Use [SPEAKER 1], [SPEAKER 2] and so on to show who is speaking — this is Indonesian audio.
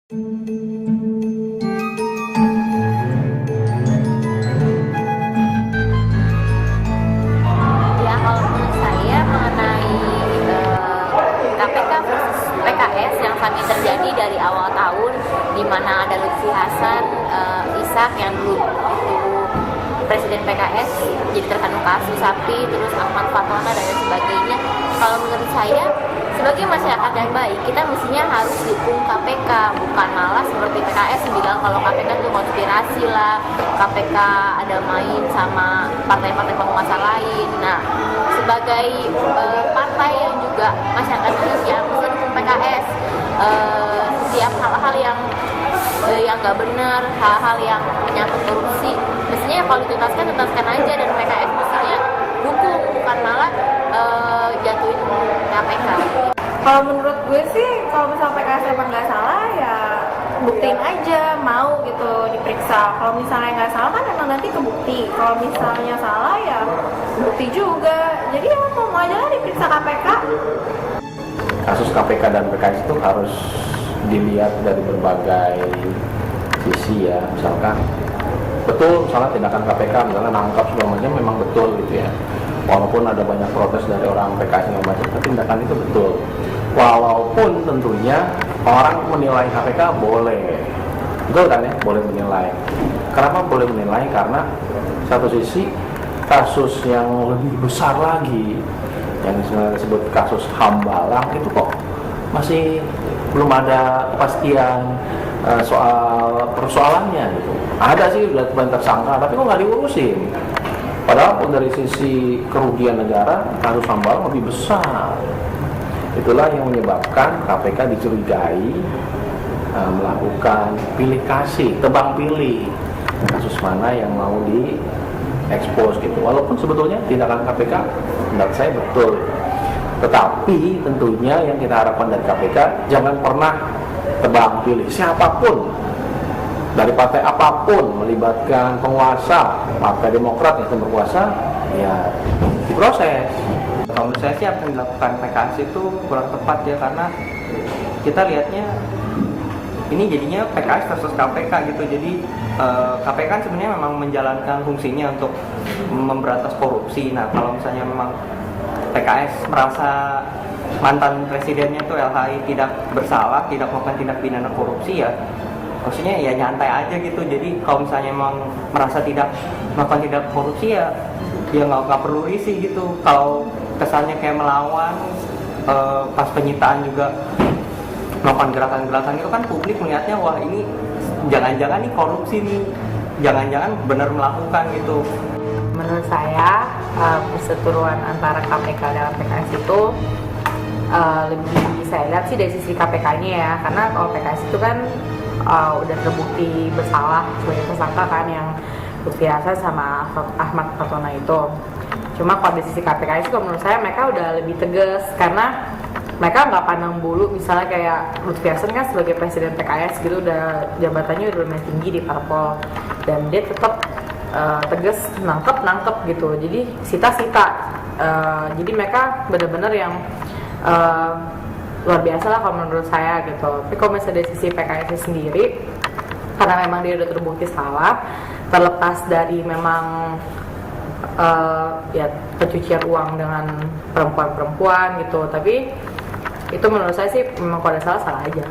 [SPEAKER 1] Ya, kalau menurut saya mengenai KPK versus PKS yang saat ini terjadi dari awal tahun, di mana ada Lutfi Hasan, Ishak yang dulu itu Presiden PKS jadi terkandung kasus sapi, terus Ahmad Fatona dan lain sebagainya. Kalau menurut saya sebagai masyarakat yang baik, kita mestinya harus dukung KPK, bukan malah seperti PKS bilang kalau KPK itu konspirasi lah, KPK ada main sama partai-partai penguasa lain. Nah, sebagai partai yang juga masyarakat Indonesia, mesti dukung PKS. Setiap hal-hal yang nggak benar, hal-hal yang menyangkut korupsi, mestinya kalau dituntaskan aja, dan PKS mestinya dukung, bukan malah jatuhin KPK.
[SPEAKER 2] Kalau menurut gue sih, kalau misalnya PKS emang nggak salah ya buktiin aja, mau gitu diperiksa. Kalau misalnya nggak salah kan emang nanti kebukti. Kalau misalnya salah ya bukti juga. Jadi ya mau aja lah diperiksa KPK.
[SPEAKER 3] Kasus KPK dan PKS itu harus dilihat dari berbagai sisi ya. Misalkan betul misalnya tindakan KPK misalnya nangkap segala macam memang betul gitu ya, walaupun ada banyak protes dari orang PKS segala macam, tapi tindakan itu betul. Walaupun tentunya orang menilai KPK boleh, betul kan ya, boleh menilai. Kenapa boleh menilai? Karena satu sisi kasus yang lebih besar lagi yang disebut kasus Hambalang itu kok masih belum ada kepastian soal persoalannya gitu. Ada sih udah tersangka, tapi kok nggak diurusin. Padahal pun dari sisi kerugian negara, kasus Hambalang lebih besar. Itulah yang menyebabkan KPK dicurigai melakukan pilih kasih, tebang pilih kasus mana yang mau diekspos gitu. Walaupun sebetulnya tindakan KPK menurut saya betul. Tetapi tentunya yang kita harapkan dari KPK jangan pernah tebang pilih siapapun dari partai apapun melibatkan penguasa, partai Demokrat yang berkuasa ya diproses.
[SPEAKER 4] Kalau menurut saya sih apa yang dilakukan PKS itu kurang tepat ya, karena kita lihatnya ini jadinya PKS versus KPK gitu. Jadi KPK kan sebenarnya memang menjalankan fungsinya untuk memberantas korupsi. Nah kalau misalnya memang PKS merasa mantan presidennya itu LHI tidak bersalah, tidak melakukan tindak pidana korupsi ya maksudnya ya nyantai aja gitu. Jadi kalau misalnya memang merasa tidak melakukan tindak korupsi ya nggak perlu risih gitu. Kalau kesannya kayak melawan, pas penyitaan juga melakukan gerakan-gerakan itu kan publik melihatnya wah ini jangan-jangan nih korupsi nih, jangan-jangan benar melakukan gitu.
[SPEAKER 2] Menurut saya perseteruan antara KPK dan PKS itu lebih saya lihat sih dari sisi KPK-nya ya, karena kalau PKS itu kan udah terbukti bersalah sebagai tersangka kan, yang Lutfi Hasan sama Ahmad Fatona itu. Cuma kalau dari sisi KPK itu menurut saya mereka udah lebih tegas, karena mereka nggak pandang bulu. Misalnya kayak Lutfi Hasan kan sebagai presiden PKS gitu, udah jabatannya udah lumayan tinggi di parpol, dan dia tetap tegas nangkep gitu. Jadi sita-sita. Jadi mereka benar-benar yang luar biasa lah kalau menurut saya gitu. Tapi kalau misalnya dari sisi PKS sendiri, karena memang dia udah terbukti salah, terlepas dari memang ya pencucian uang dengan perempuan-perempuan gitu, tapi itu menurut saya sih memang kalau ada salah aja.